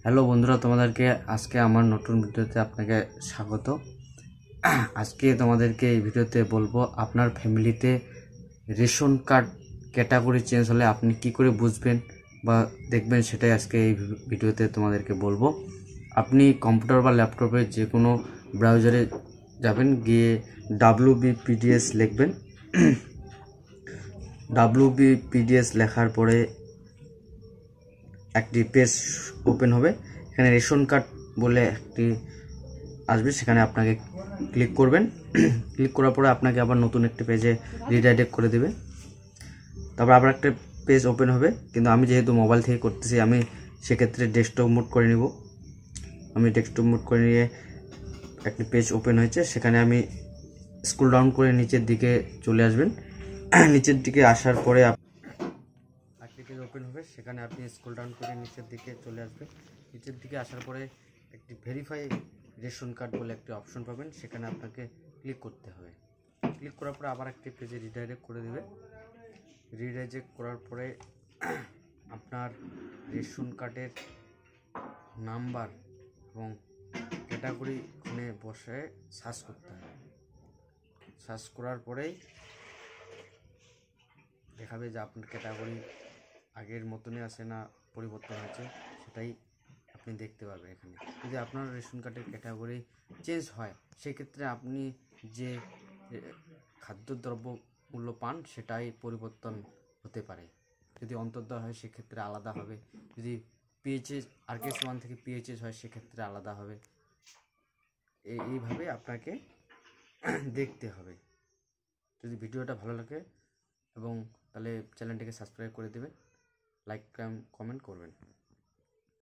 Hello বন্ধুরা, তোমাদেরকে আজকে আমার নতুন ভিডিওতে আপনাকে স্বাগত। আজকে তোমাদেরকে এই ভিডিওতে বলবো আপনার ফ্যামিলিতে রেশন কার্ড ক্যাটাগরি চেঞ্জ হলে আপনি কি করে বুঝবেন বা দেখবেন, সেটাই আজকে এই ভিডিওতে তোমাদেরকে বলবো। আপনি কম্পিউটার বা ল্যাপটপে যে কোনো ব্রাউজারে যাবেন, গিয়ে WBPDS লিখবেন। WBPDS লেখার পরে একটি পেজ ওপেন হবে। এখানে রেশন কার্ড বলে একটি আসবে, সেখানে আপনাকে ক্লিক করবেন। ক্লিক করার পরে আপনাকে আবার নতুন একটি পেজে রিডাইরেক্ট করে দেবে। তারপর আবার একটা পেজ ওপেন হবে, কিন্তু আমি যেহেতু মোবাইল থেকে করতেছি, আমি সেক্ষেত্রে ডেস্কটপ মোড করে নিব। আমি ডেস্কটপ মোড করে নিয়ে একটি পেজ ওপেন হয়েছে, সেখানে আমি স্ক্রল ডাউন করে নিচের দিকে চলে আসবেন। নিচের দিকে আসার পরে একটি পেজ ওপেন হবে, সেখানে আপনি স্ক্রল ডাউন করে নিচের দিকে চলে আসবেন। নিচের দিকে আসার পরে একটি ভেরিফাই রেশন কার্ড বলে একটি অপশন পাবেন, সেখানে আপনাকে ক্লিক করতে হবে। ক্লিক করার পরে আবার একটি পেজে রিডাইরেক্ট করে দেবে। রিডাইরেক্ট করার পরে আপনার রেশন কার্ডের নাম্বার এবং ক্যাটাগরি ওখানে বসে সার্চ করতে হবে। সার্চ করার পরেই দেখাবে যে আপনার ক্যাটাগরি আগের মতনই আছে না পরিবর্তন হয়েছে, সেটাই আপনি দেখতে পারবেন এখানে। যদি আপনার রেশন কার্ডের ক্যাটাগরি চেঞ্জ হয়, সেক্ষেত্রে আপনি যে খাদ্যদ্রব্য মূল্য পান সেটাই পরিবর্তন হতে পারে। যদি অন্তর্দয় হয় সেক্ষেত্রে আলাদা হবে, যদি PHS RKS1 থেকে PHS হয় সেক্ষেত্রে আলাদা হবে। এইভাবে আপনাকে দেখতে হবে। যদি ভিডিওটা ভালো লাগে এবং তাহলে চ্যানেলটিকে সাবস্ক্রাইব করে দেবেন, লাইক কমেন্ট করবেন।